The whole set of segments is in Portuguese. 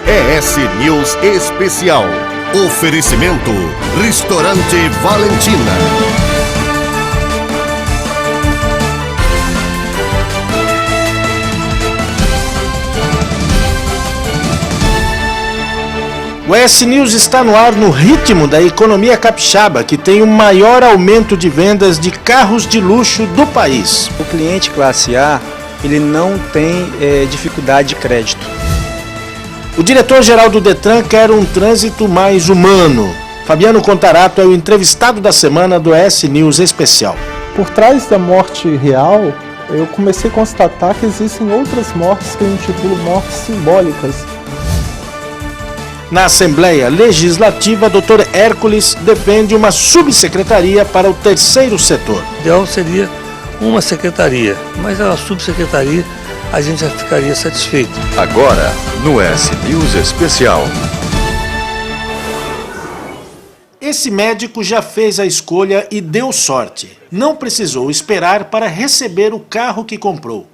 ES News Especial. Oferecimento Restaurante Valentina. O ES News está no ar no ritmo da economia capixaba, que tem o maior aumento de vendas de carros de luxo do país. O cliente classe A, ele não tem dificuldade de crédito. O diretor-geral do Detran quer um trânsito mais humano. Fabiano Contarato é o entrevistado da semana do ES News Especial. Por trás da morte real, eu comecei a constatar que existem outras mortes que eu intitulo mortes simbólicas. Na Assembleia Legislativa, Dr. Hércules defende uma subsecretaria para o terceiro setor. O ideal seria uma secretaria, mas a subsecretaria a gente já ficaria satisfeito. Agora, no ES News Especial. Esse médico já fez a escolha e deu sorte. Não precisou esperar para receber o carro que comprou.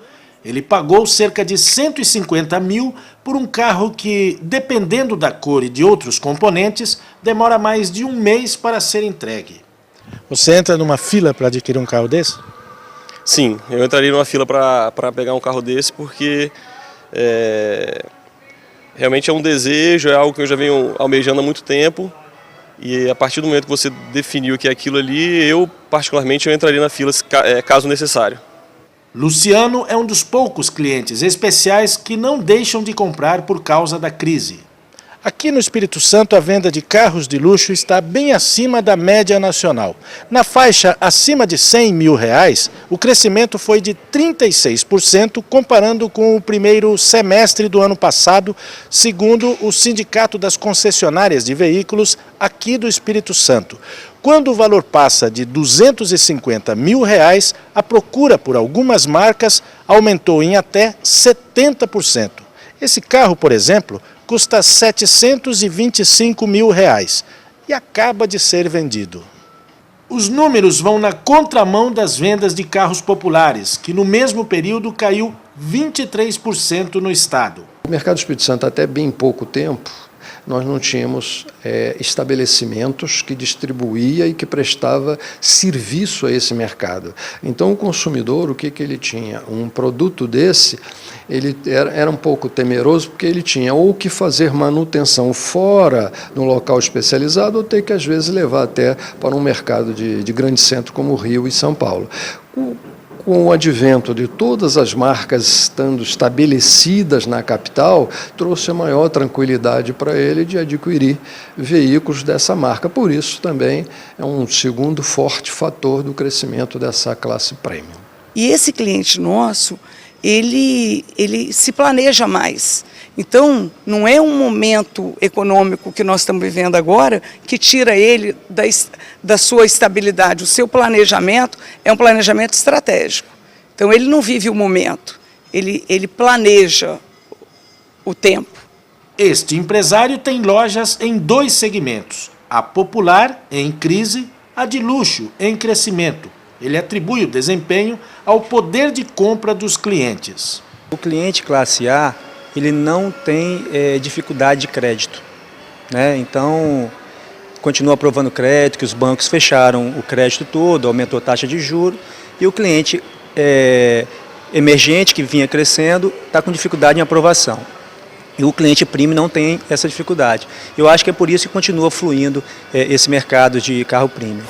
Ele pagou cerca de 150 mil por um carro que, dependendo da cor e de outros componentes, demora mais de um mês para ser entregue. Você entra numa fila para adquirir um carro desse? Sim, eu entraria numa fila para pegar um carro desse porque realmente é um desejo, é algo que eu já venho almejando há muito tempo. E a partir do momento que você definiu que é aquilo ali, eu particularmente entraria na fila caso necessário. Luciano é um dos poucos clientes especiais que não deixam de comprar por causa da crise. Aqui no Espírito Santo, a venda de carros de luxo está bem acima da média nacional. Na faixa acima de 100 mil reais, o crescimento foi de 36%, comparando com o primeiro semestre do ano passado, segundo o Sindicato das Concessionárias de Veículos aqui do Espírito Santo. Quando o valor passa de 250 mil reais, a procura por algumas marcas aumentou em até 70%. Esse carro, por exemplo, custa 725 mil reais e acaba de ser vendido. Os números vão na contramão das vendas de carros populares, que no mesmo período caiu 23% no estado. O mercado do Espírito Santo, até bem pouco tempo, nós não tínhamos estabelecimentos que distribuía e que prestava serviço a esse mercado. Então o consumidor, o que ele tinha? Um produto desse, ele era um pouco temeroso porque ele tinha ou que fazer manutenção fora no local especializado ou ter que às vezes levar até para um mercado de grande centro como Rio e São Paulo. Com o advento de todas as marcas estando estabelecidas na capital, trouxe a maior tranquilidade para ele de adquirir veículos dessa marca. Por isso, também é um segundo forte fator do crescimento dessa classe premium. E esse cliente nosso, ele se planeja mais. Então, não é um momento econômico que nós estamos vivendo agora que tira ele da sua estabilidade. O seu planejamento é um planejamento estratégico. Então, ele não vive o momento, ele planeja o tempo. Este empresário tem lojas em dois segmentos, a popular, em crise, a de luxo, em crescimento. Ele atribui o desempenho ao poder de compra dos clientes. O cliente classe A, ele não tem dificuldade de crédito, né? Então, continua aprovando crédito, que os bancos fecharam o crédito todo, aumentou a taxa de juros, e o cliente emergente, que vinha crescendo, está com dificuldade em aprovação. E o cliente premium não tem essa dificuldade. Eu acho que é por isso que continua fluindo esse mercado de carro premium.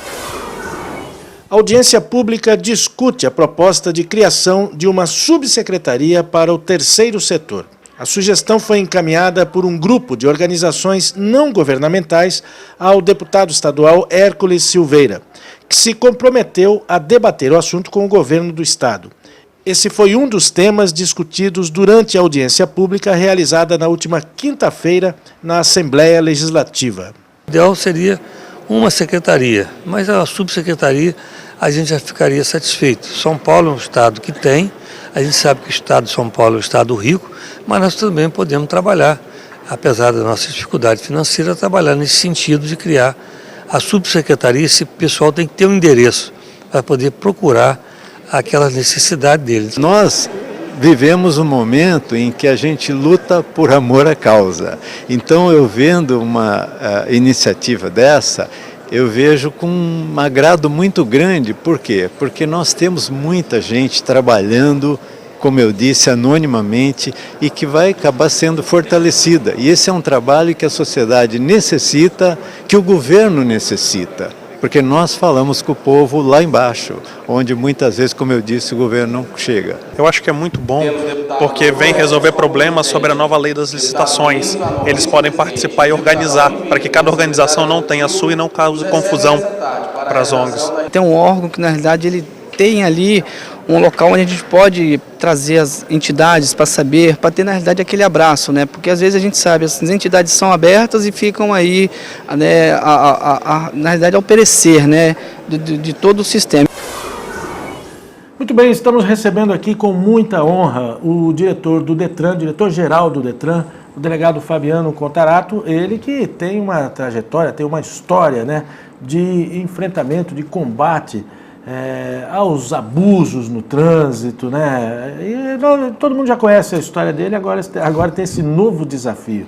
A audiência pública discute a proposta de criação de uma subsecretaria para o terceiro setor. A sugestão foi encaminhada por um grupo de organizações não governamentais ao deputado estadual Hércules Silveira, que se comprometeu a debater o assunto com o governo do estado. Esse foi um dos temas discutidos durante a audiência pública realizada na última quinta-feira na Assembleia Legislativa. O ideal seria uma secretaria, mas a subsecretaria a gente já ficaria satisfeito. São Paulo é um estado que tem, a gente sabe que o estado de São Paulo é um estado rico, mas nós também podemos trabalhar, apesar da nossa dificuldade financeira, trabalhar nesse sentido de criar a subsecretaria. Esse pessoal tem que ter um endereço para poder procurar aquela necessidade deles. Nós vivemos um momento em que a gente luta por amor à causa. Então, eu vendo uma iniciativa dessa, eu vejo com um agrado muito grande. Por quê? Porque nós temos muita gente trabalhando, como eu disse, anonimamente, e que vai acabar sendo fortalecida. E esse é um trabalho que a sociedade necessita, que o governo necessita, porque nós falamos com o povo lá embaixo, onde muitas vezes, como eu disse, o governo não chega. Eu acho que é muito bom, porque vem resolver problemas sobre a nova lei das licitações. Eles podem participar e organizar, para que cada organização não tenha a sua e não cause confusão para as ONGs. Tem um órgão que, na realidade, ele tem ali um local onde a gente pode trazer as entidades para saber, para ter, na realidade, aquele abraço, né? Porque às vezes a gente sabe, as entidades são abertas e ficam aí, né, na realidade, ao perecer, né, de todo o sistema. Muito bem, estamos recebendo aqui com muita honra o diretor do DETRAN, diretor-geral do DETRAN, o delegado Fabiano Contarato, ele que tem uma trajetória, tem uma história, né, de enfrentamento, de combate aos abusos no trânsito, né? E todo mundo já conhece a história dele, agora tem esse novo desafio,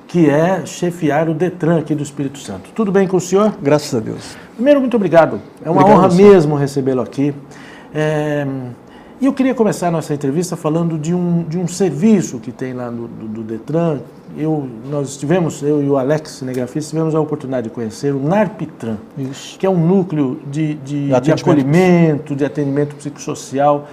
que é chefiar o DETRAN aqui do Espírito Santo. Tudo bem com o senhor? Graças a Deus. Primeiro, muito obrigado. É uma honra mesmo recebê-lo aqui. E eu queria começar a nossa entrevista falando de um serviço que tem lá do DETRAN. Eu e o Alex, cinegrafista, tivemos a oportunidade de conhecer o NARPTRAN, que é um núcleo de acolhimento, de atendimento psicossocial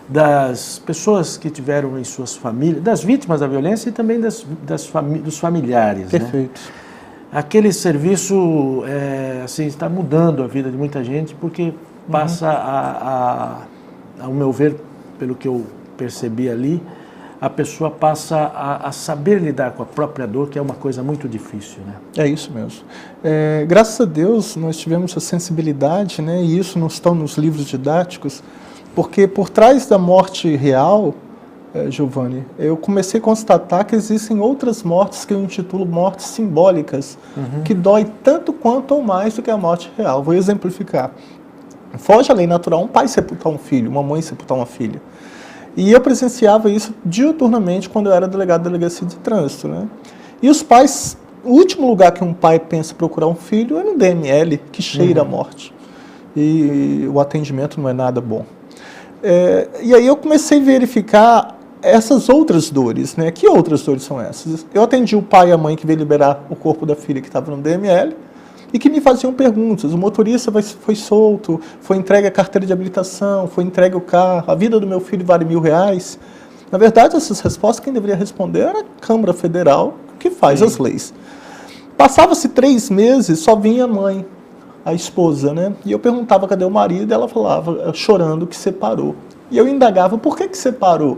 das pessoas que tiveram em suas famílias, das vítimas da violência e também dos familiares. Perfeito. Né? Aquele serviço assim, está mudando a vida de muita gente, porque passa ao meu ver, pelo que eu percebi ali, a pessoa passa a saber lidar com a própria dor, que é uma coisa muito difícil, né? É isso mesmo. Graças a Deus nós tivemos a sensibilidade, né, e isso não está nos livros didáticos, porque por trás da morte real, Giovanni, eu comecei a constatar que existem outras mortes que eu intitulo mortes simbólicas, que dói tanto quanto ou mais do que a morte real. Vou exemplificar. Foge à lei natural um pai sepultar um filho, uma mãe sepultar uma filha. E eu presenciava isso diuturnamente quando eu era delegado da delegacia de trânsito, né? E os pais, o último lugar que um pai pensa procurar um filho é no DML, que cheira a morte. E o atendimento não é nada bom. E aí eu comecei a verificar essas outras dores, né? Que outras dores são essas? Eu atendi o pai e a mãe que veio liberar o corpo da filha que estava no DML, e que me faziam perguntas. O motorista foi solto, foi entregue a carteira de habilitação, foi entregue o carro, a vida do meu filho vale R$1.000. Na verdade, essas respostas quem deveria responder era a Câmara Federal, que faz as leis. Passava-se 3 meses, só vinha a mãe, a esposa, né? E eu perguntava cadê o marido, e ela falava, chorando, que separou. E eu indagava, por que separou?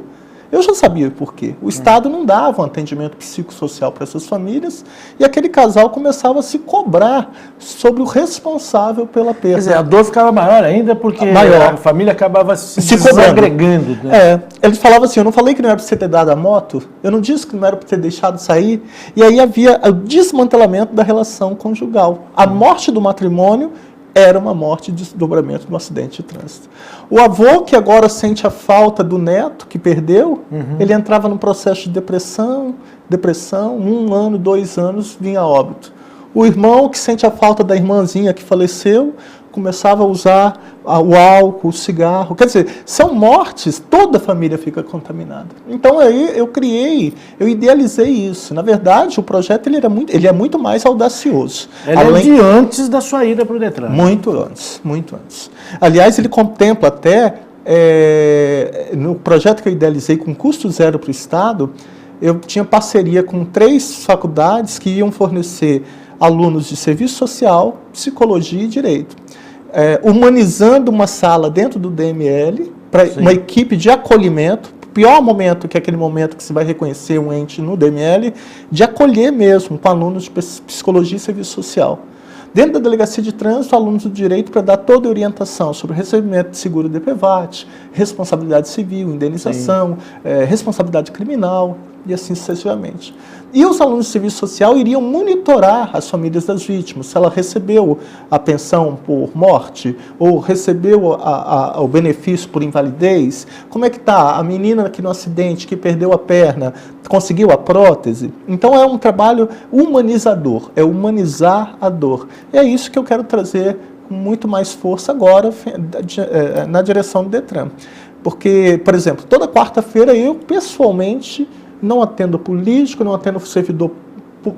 Eu já sabia por quê. O Estado não dava um atendimento psicossocial para essas famílias e aquele casal começava a se cobrar sobre o responsável pela perda. Quer dizer, a dor ficava maior ainda porque a família acabava se desagregando. Né? Ele falava assim, eu não falei que não era para você ter dado a moto, eu não disse que não era para ter deixado sair, e aí havia o desmantelamento da relação conjugal. A morte do matrimônio era uma morte de desdobramento de um acidente de trânsito. O avô, que agora sente a falta do neto, que perdeu, ele entrava num processo de depressão, 1 ano, 2 anos, vinha a óbito. O irmão, que sente a falta da irmãzinha que faleceu, começava a usar o álcool, o cigarro. Quer dizer, são mortes, toda a família fica contaminada. Então aí eu idealizei isso. Na verdade, o projeto ele é muito mais audacioso. Ele é de antes da sua ida para o DETRAN. Muito antes. Aliás, ele contempla até, no projeto que eu idealizei com custo zero para o Estado, eu tinha parceria com 3 faculdades que iam fornecer alunos de serviço social, psicologia e direito. Humanizando uma sala dentro do DML, para uma equipe de acolhimento, pior momento que é aquele momento que você vai reconhecer um ente no DML, de acolher mesmo com alunos de psicologia e serviço social. Dentro da delegacia de trânsito, alunos do direito para dar toda a orientação sobre o recebimento de seguro DPVAT, responsabilidade civil, indenização, responsabilidade criminal. e assim sucessivamente. E os alunos de serviço social iriam monitorar as famílias das vítimas, se ela recebeu a pensão por morte, ou recebeu o benefício por invalidez, como é que está a menina que no acidente, que perdeu a perna, conseguiu a prótese. Então é um trabalho humanizador, é humanizar a dor. E é isso que eu quero trazer com muito mais força agora na direção do Detran. Porque, por exemplo, toda quarta-feira eu, pessoalmente, não atendo político, não atendo servidor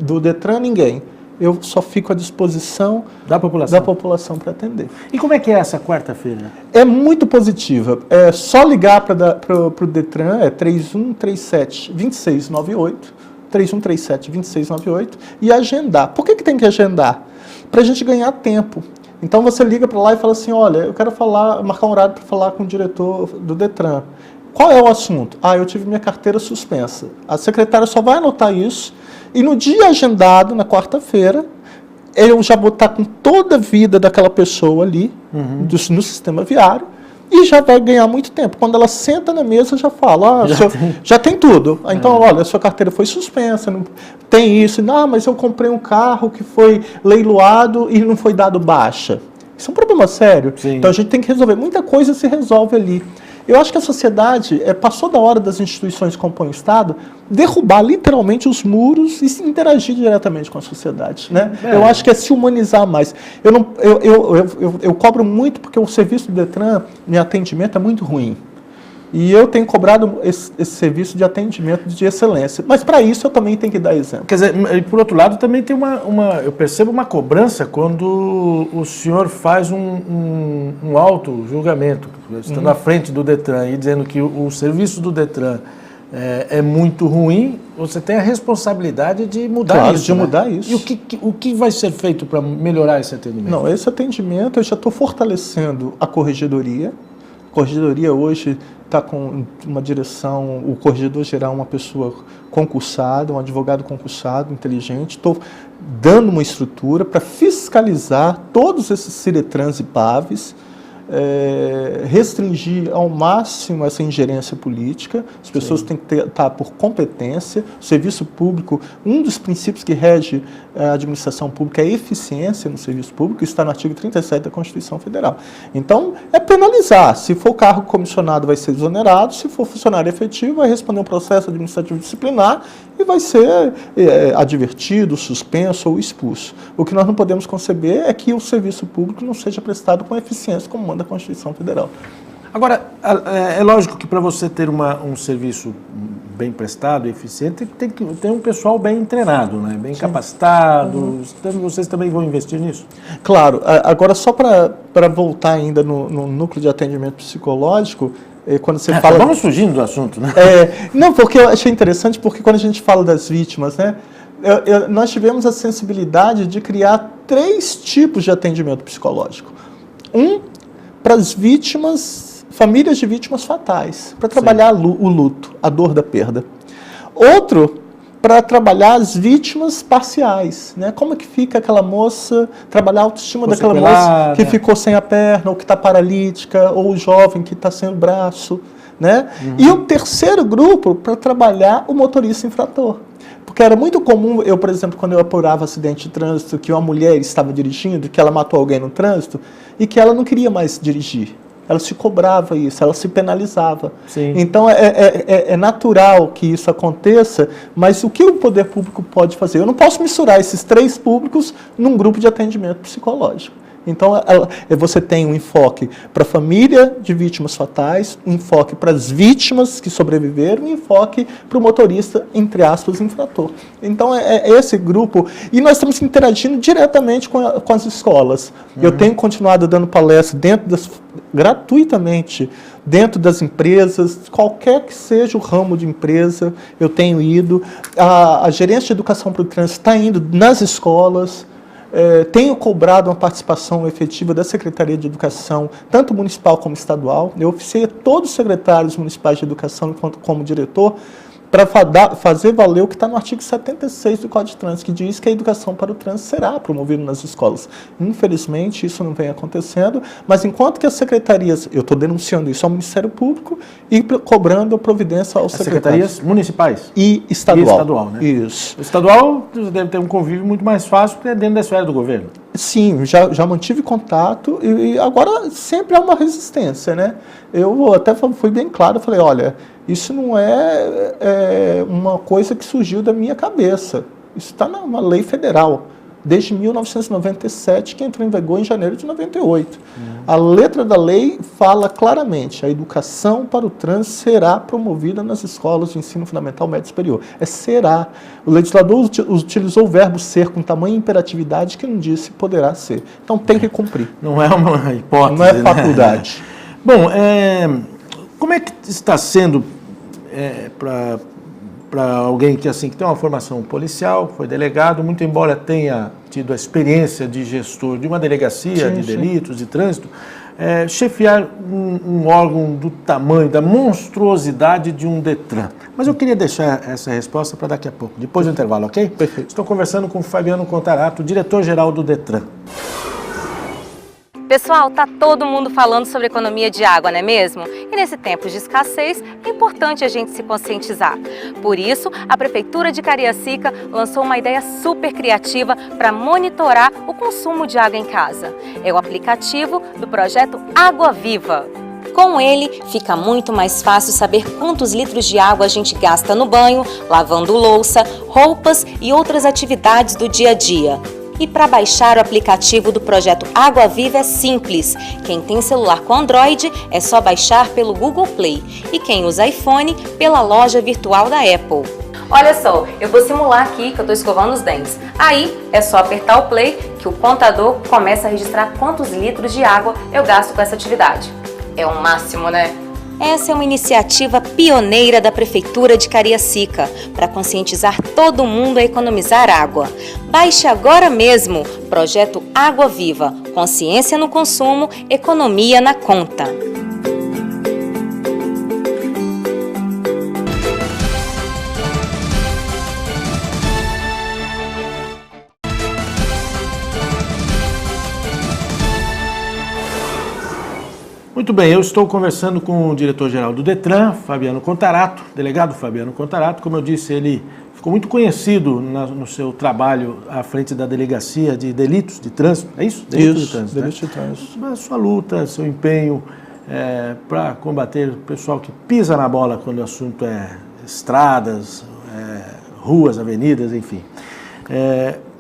do Detran, ninguém. Eu só fico à disposição da população para atender. E como é que é essa quarta-feira? É muito positiva. É só ligar para o Detran, é 3137-2698, 3137-2698, e agendar. Por que tem que agendar? Para a gente ganhar tempo. Então você liga para lá e fala assim, olha, eu quero marcar um horário para falar com o diretor do Detran. Qual é o assunto? Eu tive minha carteira suspensa. A secretária só vai anotar isso e no dia agendado, na quarta-feira, eu já vou estar com toda a vida daquela pessoa ali, no sistema viário, e já vai ganhar muito tempo. Quando ela senta na mesa, já fala, já tem tudo. Então, olha, a sua carteira foi suspensa, não tem isso. Não, mas eu comprei um carro que foi leiloado e não foi dado baixa. Isso é um problema sério. Sim. Então, a gente tem que resolver. Muita coisa se resolve ali. Eu acho que a sociedade passou da hora das instituições que compõem o Estado derrubar literalmente os muros e se interagir diretamente com a sociedade, né? Eu acho que é se humanizar mais. Eu cobro muito porque o serviço do Detran, meu atendimento é muito ruim. E eu tenho cobrado esse serviço de atendimento de excelência. Mas para isso eu também tenho que dar exemplo. Quer dizer, por outro lado, também tem eu percebo uma cobrança quando o senhor faz um auto-julgamento, estando à frente do Detran e dizendo que o serviço do Detran é muito ruim, você tem a responsabilidade de mudar isso. De mudar isso. E o que vai ser feito para melhorar esse atendimento? Não, esse atendimento eu já estou fortalecendo a corregedoria. A corregedoria hoje está com uma direção, o corregedor-geral é uma pessoa concursada, um advogado concursado, inteligente. Estou dando uma estrutura para fiscalizar todos esses Ciretrans e PAVs, restringir ao máximo essa ingerência política. As pessoas têm que estar por competência. O serviço público, um dos princípios que rege a administração pública é a eficiência no serviço público, isso está no artigo 37 da Constituição Federal. Então, é penalizar. Se for cargo comissionado, vai ser exonerado. Se for funcionário efetivo, vai responder um processo administrativo disciplinar e vai ser advertido, suspenso ou expulso. O que nós não podemos conceber é que o serviço público não seja prestado com eficiência, como manda a Constituição Federal. Agora, é lógico que para você ter um serviço bem prestado e eficiente, tem que ter um pessoal bem treinado, né? Bem capacitado. Vocês também vão investir nisso? Claro. Agora, só para voltar ainda no núcleo de atendimento psicológico, quando você fala... Vamos fugindo do assunto, né? Não, porque eu achei interessante, porque quando a gente fala das vítimas, né? Nós tivemos a sensibilidade de criar 3 tipos de atendimento psicológico. Para as vítimas, famílias de vítimas fatais, para trabalhar o luto, a dor da perda. Outro, para trabalhar as vítimas parciais, né? Como é que fica aquela moça, trabalhar a autoestima daquela moça que ficou sem a perna, ou que está paralítica, ou o jovem que está sem o braço, né? E o terceiro grupo, para trabalhar o motorista infrator. Porque era muito comum, por exemplo, quando eu apurava acidente de trânsito, que uma mulher estava dirigindo, que ela matou alguém no trânsito, e que ela não queria mais dirigir. Ela se cobrava isso, ela se penalizava. Sim. Então, é natural que isso aconteça, mas o que o poder público pode fazer? Eu não posso misturar esses 3 públicos num grupo de atendimento psicológico. Então, você tem um enfoque para a família de vítimas fatais, um enfoque para as vítimas que sobreviveram, um enfoque para o motorista, entre aspas, infrator. Então, é esse grupo. E nós estamos interagindo diretamente com as escolas. Eu tenho continuado dando palestras gratuitamente dentro das empresas, qualquer que seja o ramo de empresa, eu tenho ido. A gerência de educação para o trânsito está indo nas escolas. Tenho cobrado uma participação efetiva da Secretaria de Educação, tanto municipal como estadual. Eu oficiei a todos os secretários municipais de educação como diretor, para fazer valer o que está no artigo 76 do Código de Trânsito, que diz que a educação para o trânsito será promovida nas escolas. Infelizmente, isso não vem acontecendo, mas enquanto que as secretarias, eu estou denunciando isso ao Ministério Público e cobrando providência aos secretarias municipais e estadual. E estadual, né? Isso. O estadual deve ter um convívio muito mais fácil, porque é dentro da esfera do governo. Sim, já mantive contato e agora sempre há uma resistência, né? Eu até fui bem claro, falei, olha, isso não é uma coisa que surgiu da minha cabeça. Isso está numa lei federal, desde 1997, que entrou em vigor em janeiro de 98. A letra da lei fala claramente, a educação para o trânsito será promovida nas escolas de ensino fundamental, médio e superior. É será. O legislador utilizou o verbo ser com tamanha imperatividade que não disse poderá ser. Então tem que cumprir. Não é uma hipótese, não é faculdade. Né? Bom, como é que está sendo para alguém que tem uma formação policial, foi delegado, muito embora tenha tido a experiência de gestor de uma delegacia de delitos, de trânsito, chefiar um órgão do tamanho, da monstruosidade de um Detran. Mas eu queria deixar essa resposta para daqui a pouco, depois do intervalo, ok? Perfeito. Estou conversando com o Fabiano Contarato, diretor-geral do Detran. Pessoal, tá todo mundo falando sobre economia de água, não é mesmo? E nesse tempo de escassez, é importante a gente se conscientizar. Por isso, a Prefeitura de Cariacica lançou uma ideia super criativa para monitorar o consumo de água em casa. É o aplicativo do projeto Água Viva. Com ele, fica muito mais fácil saber quantos litros de água a gente gasta no banho, lavando louça, roupas e outras atividades do dia a dia. E para baixar o aplicativo do projeto Água Viva é simples. Quem tem celular com Android é só baixar pelo Google Play e quem usa iPhone pela loja virtual da Apple. Olha só, eu vou simular aqui que eu estou escovando os dentes. Aí é só apertar o play que o contador começa a registrar quantos litros de água eu gasto com essa atividade. É o máximo, né? Essa é uma iniciativa pioneira da Prefeitura de Cariacica para conscientizar todo mundo a economizar água. Baixe agora mesmo Projeto Água Viva. Consciência no consumo, economia na conta. Muito bem, eu estou conversando com o diretor-geral do Detran, Fabiano Contarato, delegado Fabiano Contarato. Como eu disse, ele ficou muito conhecido no seu trabalho à frente da Delegacia de Delitos de Trânsito, é isso? Delitos de Trânsito, delitos de trânsito. A sua luta, seu empenho para combater o pessoal que pisa na bola quando o assunto é estradas, ruas, avenidas, enfim.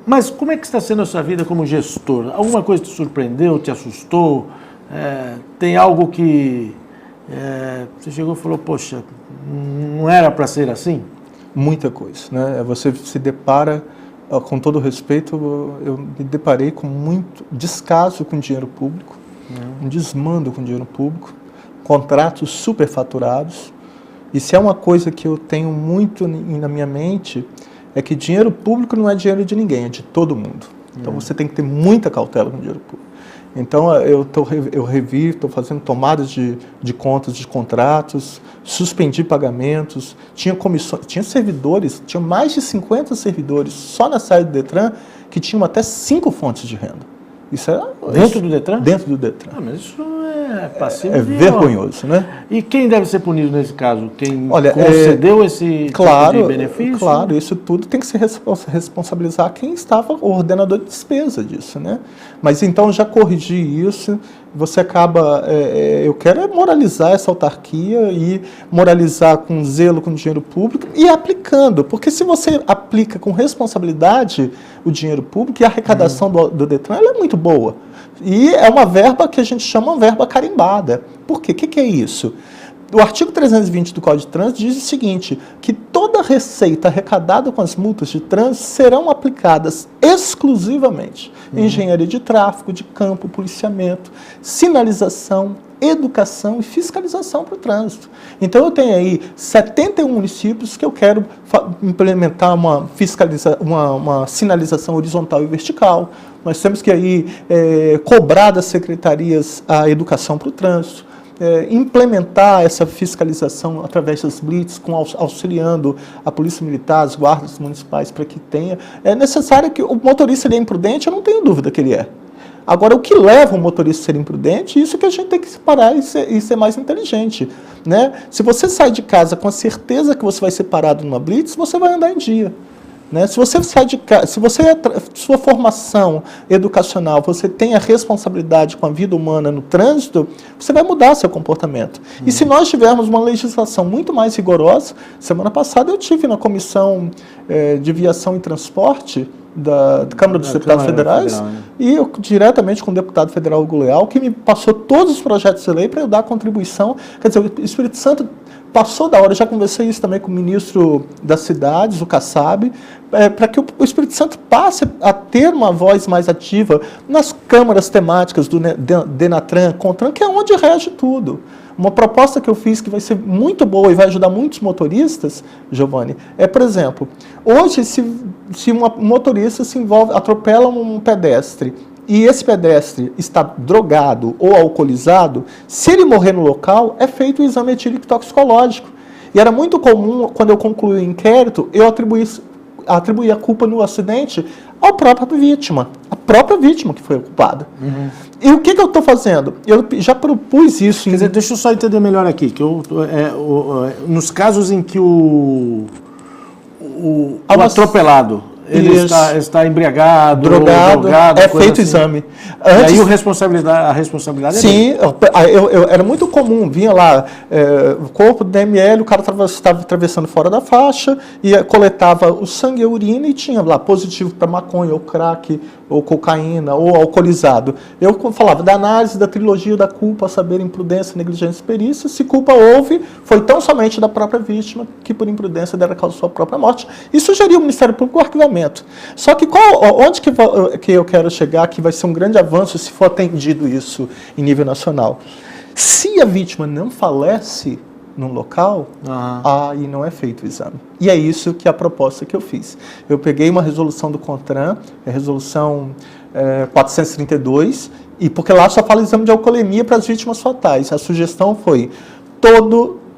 Mas como é que está sendo a sua vida como gestor? Alguma coisa te surpreendeu, te assustou? Tem algo que você chegou e falou, poxa, não era para ser assim? Muita coisa, né? Você se depara, com todo respeito, eu me deparei com muito descaso com dinheiro público, um desmando com dinheiro público, contratos superfaturados. E se é uma coisa que eu tenho muito na minha mente, é que dinheiro público não é dinheiro de ninguém, é de todo mundo. Então você tem que ter muita cautela com dinheiro público. Então, eu revi, estou fazendo tomadas de contas de contratos, suspendi pagamentos, tinha comissões, tinha servidores, tinha mais de 50 servidores só na saída do Detran que tinham até 5 fontes de renda. Isso era... Dentro do Detran? Dentro do Detran. Mas isso é passivo. É vergonhoso, né? E quem deve ser punido nesse caso? Quem concedeu esse tipo de benefício? Claro, isso tudo tem que se responsabilizar quem estava o ordenador de despesa disso, né? Mas então já corrigi isso, você acaba... eu quero moralizar essa autarquia e moralizar com zelo com o dinheiro público e aplicando, porque se você aplica com responsabilidade o dinheiro público e a arrecadação do Detran, ela é muito boa. E é uma verba que a gente chama uma verba carimbada. Por quê? O que é isso? O artigo 320 do Código de Trânsito diz o seguinte, que toda receita arrecadada com as multas de trânsito serão aplicadas exclusivamente em engenharia de tráfego, de campo, policiamento, sinalização, educação e fiscalização para o trânsito. Então eu tenho aí 71 municípios que eu quero implementar uma sinalização horizontal e vertical. Nós temos que aí cobrar das secretarias a educação para o trânsito. implementar essa fiscalização através das blitz, auxiliando a polícia militar, as guardas municipais, para que tenha. É necessário que o motorista ele é imprudente, eu não tenho dúvida que ele é. Agora, o que leva o motorista a ser imprudente, isso que a gente tem que separar e ser mais inteligente. Né? Se você sai de casa com a certeza que você vai ser parado numa blitz, você vai andar em dia. Né? Se você sai de casa, se sua formação educacional, você tem a responsabilidade com a vida humana no trânsito, você vai mudar seu comportamento. E se nós tivermos uma legislação muito mais rigorosa, semana passada eu tive na Comissão de Viação e Transporte da Câmara dos Deputados Federais, né? E eu, diretamente com o deputado federal Hugo Leal, que me passou todos os projetos de lei para eu dar contribuição. Quer dizer, o Espírito Santo passou da hora, eu já conversei isso também com o ministro das cidades, o Kassab, para que o Espírito Santo passe a ter uma voz mais ativa nas câmaras temáticas do Denatran, Contran, que é onde rege tudo. Uma proposta que eu fiz que vai ser muito boa e vai ajudar muitos motoristas, Giovanni, é, por exemplo, hoje se um motorista atropela um pedestre e esse pedestre está drogado ou alcoolizado, se ele morrer no local, é feito o exame etílico toxicológico. E era muito comum, quando eu concluí o inquérito, eu atribuir a culpa no acidente à própria vítima que foi culpada. Uhum. E o que eu estou fazendo? Eu já propus isso. Quer dizer, deixa eu só entender melhor aqui, que nos casos em que o atropelado ele está embriagado, drogado, é feito assim. Exame. Antes, e aí a responsabilidade sim, era muito comum, vinha lá o corpo do DML, o cara estava atravessando fora da faixa, e coletava o sangue e a urina e tinha lá positivo para maconha, ou crack, ou cocaína, ou alcoolizado. Eu falava da análise da trilogia da culpa, saber imprudência, negligência e perícia. Se culpa houve, foi tão somente da própria vítima que por imprudência dera causa sua própria morte. E sugeriu o Ministério Público o arquivamento. Só que onde que eu quero chegar, que vai ser um grande avanço se for atendido isso em nível nacional? Se a vítima não falece num local, aí não é feito o exame. E é isso que é a proposta que eu fiz. Eu peguei uma resolução do CONTRAN, a resolução 432, e porque lá só fala exame de alcoolemia para as vítimas fatais. A sugestão foi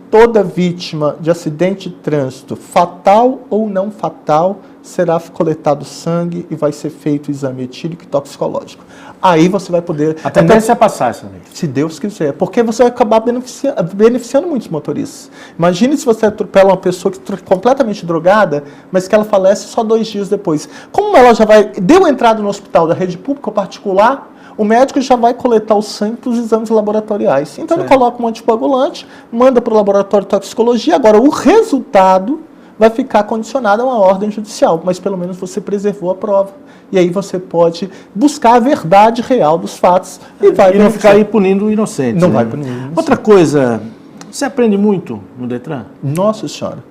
toda vítima de acidente de trânsito, fatal ou não fatal, será coletado sangue e vai ser feito o exame etílico e toxicológico. Aí você vai poder... A tendência é passar essa lei. Se Deus quiser. Porque você vai acabar beneficiando muitos motoristas. Imagine se você atropela uma pessoa que está completamente drogada, mas que ela falece só 2 dias depois. Como ela já deu entrada no hospital da rede pública ou particular, o médico já vai coletar o sangue para os exames laboratoriais. Então ele coloca um anticoagulante, manda para o laboratório de toxicologia. Agora, o resultado vai ficar condicionado a uma ordem judicial, mas pelo menos você preservou a prova. E aí você pode buscar a verdade real dos fatos. E não ficar aí punindo o inocente. Não vai punir o inocente. Outra coisa, você aprende muito no Detran? Nossa Senhora.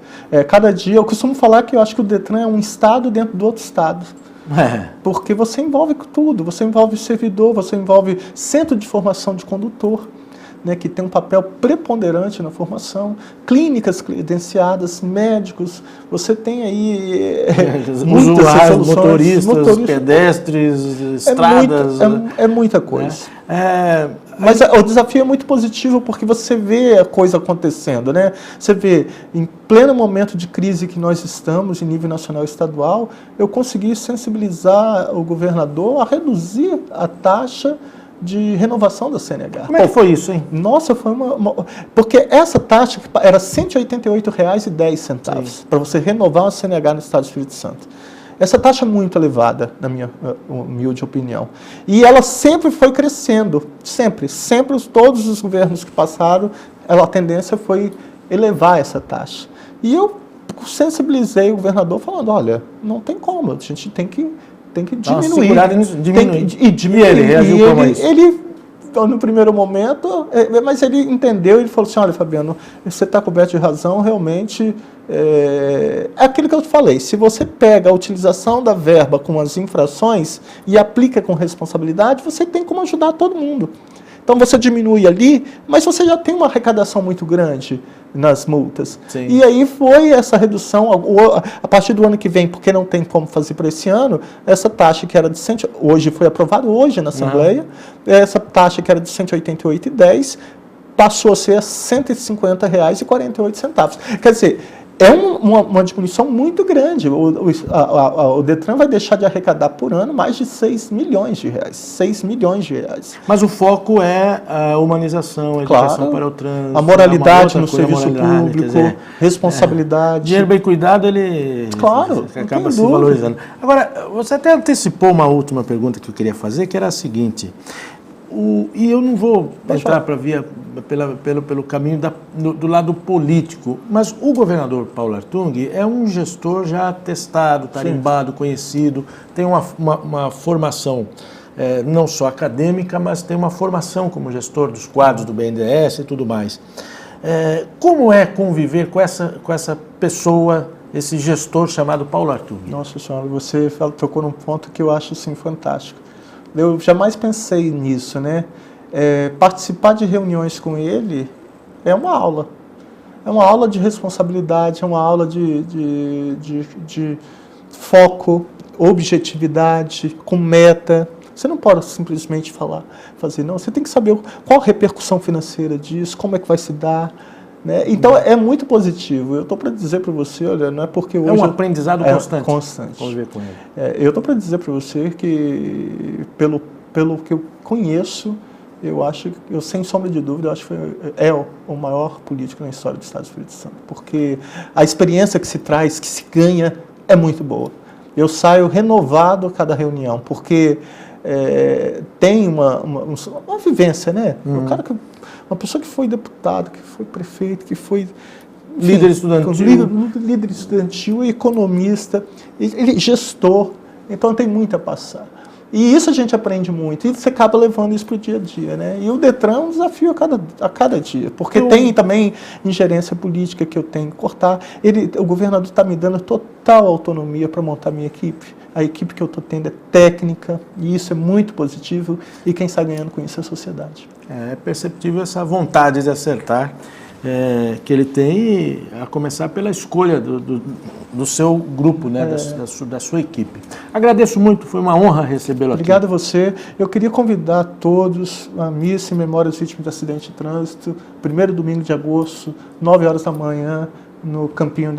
Cada dia, eu costumo falar que eu acho que o Detran é um estado dentro do outro estado. Porque você envolve tudo, você envolve servidor, você envolve centro de formação de condutor, né, que tem um papel preponderante na formação, clínicas credenciadas, médicos, você tem aí muitas soluções, motoristas, pedestres, estradas... É muita coisa. Mas o desafio é muito positivo porque você vê a coisa acontecendo, né? Você vê, em pleno momento de crise que nós estamos, em nível nacional e estadual, eu consegui sensibilizar o governador a reduzir a taxa de renovação da CNH. Como é que foi isso, hein? Nossa, foi porque essa taxa era R$ 188,10 para você renovar uma CNH no Estado do Espírito Santo. Essa taxa é muito elevada, na minha humilde opinião. E ela sempre foi crescendo, sempre. Todos os governos que passaram, a tendência foi elevar essa taxa. E eu sensibilizei o governador falando, olha, não tem como, a gente tem que diminuir. E ele reagiu como isso? Ele, no primeiro momento, mas ele entendeu, ele falou assim, olha, Fabiano, você está coberto de razão, realmente, é aquilo que eu te falei, se você pega a utilização da verba com as infrações e aplica com responsabilidade, você tem como ajudar todo mundo. Então você diminui ali, mas você já tem uma arrecadação muito grande nas multas. Sim. E aí foi essa redução, a partir do ano que vem, porque não tem como fazer para esse ano, essa taxa que era de hoje foi aprovado hoje na Assembleia, essa taxa que era de R$ 188,10, passou a ser R$ 150,48. Quer dizer, é uma diminuição muito grande. O Detran vai deixar de arrecadar por ano mais de 6 milhões de reais. 6 milhões de reais. Mas o foco é a humanização, a educação para o trânsito. A moralidade no serviço público, responsabilidade. Dinheiro bem cuidado, ele acaba se valorizando. Agora, você até antecipou uma última pergunta que eu queria fazer, que era a seguinte. E eu não vou entrar pelo caminho do lado político, mas o governador Paulo Artung é um gestor já testado, tarimbado, conhecido, tem uma formação não só acadêmica, mas tem uma formação como gestor dos quadros do BNDES e tudo mais. Como é conviver com essa pessoa, esse gestor chamado Paulo Artung? Nossa senhora, você tocou num ponto que eu acho assim, fantástico. Eu jamais pensei nisso, né? Participar de reuniões com ele é uma aula. É uma aula de responsabilidade, é uma aula de foco, objetividade, com meta. Você não pode simplesmente fazer, não. Você tem que saber qual a repercussão financeira disso, como é que vai se dar. Né? Então, é muito positivo. Eu estou para dizer para você, olha, não é porque hoje... É um aprendizado constante. Constante. Vamos ver com ele. Eu estou para dizer para você que, pelo que eu conheço, eu sem sombra de dúvida, eu acho que é o maior político na história do Estado do Espírito Santo. Porque a experiência que se traz, que se ganha, é muito boa. Eu saio renovado a cada reunião, porque tem uma vivência, né? Uma pessoa que foi deputado, que foi prefeito, que foi líder estudantil, economista, ele gestor, então tem muito a passar. E isso a gente aprende muito, e você acaba levando isso para o dia a dia, né? E o Detran é um desafio a cada dia, porque tem também ingerência política que eu tenho que cortar. O governador está me dando total autonomia para montar minha equipe. A equipe que eu estou tendo é técnica, e isso é muito positivo, e quem está ganhando com isso é a sociedade. É perceptível essa vontade de acertar que ele tem, a começar pela escolha do seu grupo, né, da sua equipe. Agradeço muito, foi uma honra recebê-lo aqui. Obrigado a você. Eu queria convidar todos a missa em memória dos vítimas de acidente de trânsito, 1º domingo de agosto, 9 horas da manhã, no campinho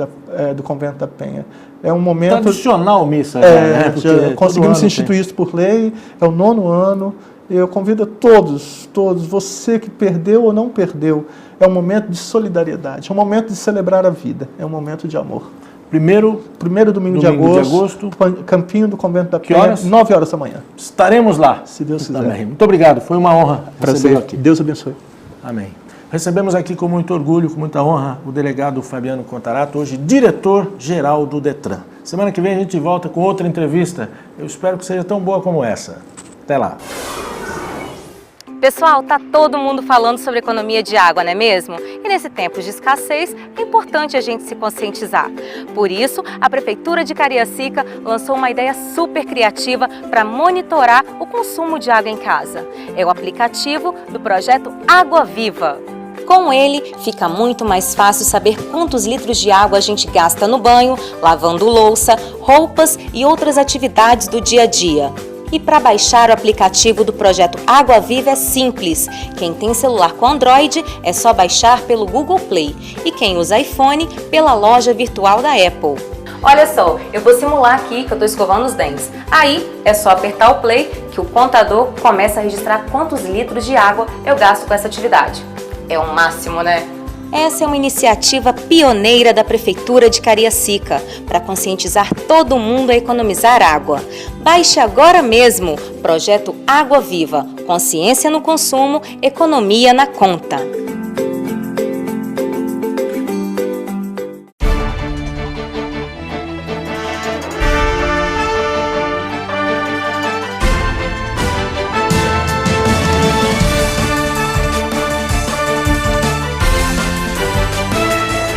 do Convento da Penha. É um momento... Tradicional missa, né? Conseguimos instituir isso por lei, é o 9º ano. Eu convido a todos, você que perdeu ou não perdeu, é um momento de solidariedade, é um momento de celebrar a vida, é um momento de amor. Primeiro domingo de agosto, campinho do Convento da Penha, 9 horas da manhã. Estaremos lá. Se Deus quiser. Amém. Muito obrigado, foi uma honra recebê-lo aqui. Deus abençoe. Amém. Recebemos aqui com muito orgulho, com muita honra, o delegado Fabiano Contarato, hoje diretor-geral do Detran. Semana que vem a gente volta com outra entrevista. Eu espero que seja tão boa como essa. Até lá. Pessoal, tá todo mundo falando sobre economia de água, não é mesmo? E nesse tempo de escassez, é importante a gente se conscientizar. Por isso, a Prefeitura de Cariacica lançou uma ideia super criativa para monitorar o consumo de água em casa. É o aplicativo do projeto Água Viva. Com ele, fica muito mais fácil saber quantos litros de água a gente gasta no banho, lavando louça, roupas e outras atividades do dia a dia. E para baixar o aplicativo do projeto Água Viva é simples. Quem tem celular com Android é só baixar pelo Google Play e quem usa iPhone pela loja virtual da Apple. Olha só, eu vou simular aqui que eu estou escovando os dentes. Aí é só apertar o play que o contador começa a registrar quantos litros de água eu gasto com essa atividade. É o máximo, né? Essa é uma iniciativa pioneira da Prefeitura de Cariacica para conscientizar todo mundo a economizar água. Baixe agora mesmo Projeto Água Viva. Consciência no consumo, economia na conta.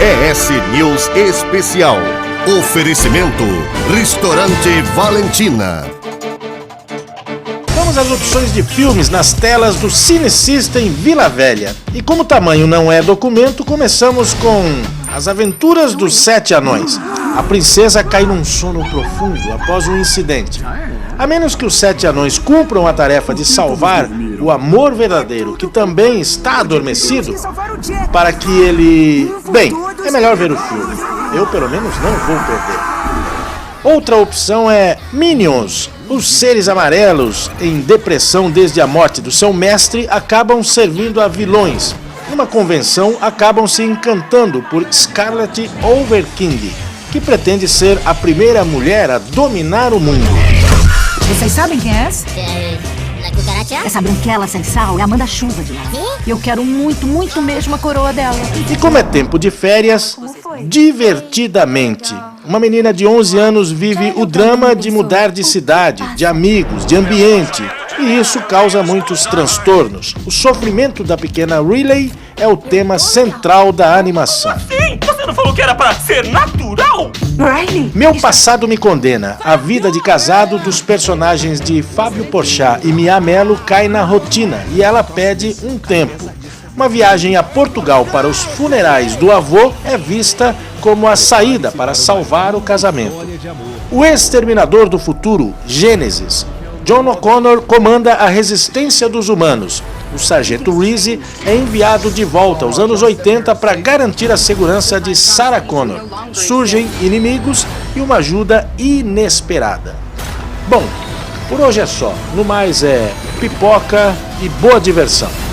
ES News Especial. Oferecimento Restaurante Valentina. Vamos às opções de filmes nas telas do Cine System Vila Velha. E como o tamanho não é documento, começamos com As Aventuras dos 7 Anões. A princesa cai num sono profundo após um incidente. A menos que os 7 anões cumpram a tarefa de salvar o amor verdadeiro, que também está adormecido, para que ele... Bem, é melhor ver o filme. Eu, pelo menos, não vou perder. Outra opção é Minions. Os seres amarelos, em depressão desde a morte do seu mestre, acabam servindo a vilões. Numa convenção, acabam se encantando por Scarlet Overking, que pretende ser a primeira mulher a dominar o mundo. Vocês sabem quem é essa? Essa branquela sem sal é a manda-chuva de lá. Eu quero muito, muito mesmo a coroa dela. E como é tempo de férias, Divertidamente. Uma menina de 11 anos vive o drama de mudar de cidade, de amigos, de ambiente. E isso causa muitos transtornos. O sofrimento da pequena Riley é o tema central da animação. Você não falou que era para ser natural? Riley? Meu Passado Me Condena. A vida de casado dos personagens de Fábio Porchat e Mia Mello cai na rotina e ela pede um tempo. Uma viagem a Portugal para os funerais do avô é vista como a saída para salvar o casamento. O Exterminador do Futuro, Gênesis. John O'Connor comanda a resistência dos humanos. O sargento Reese é enviado de volta aos anos 80 para garantir a segurança de Sarah Connor. Surgem inimigos e uma ajuda inesperada. Bom, por hoje é só. No mais é pipoca e boa diversão.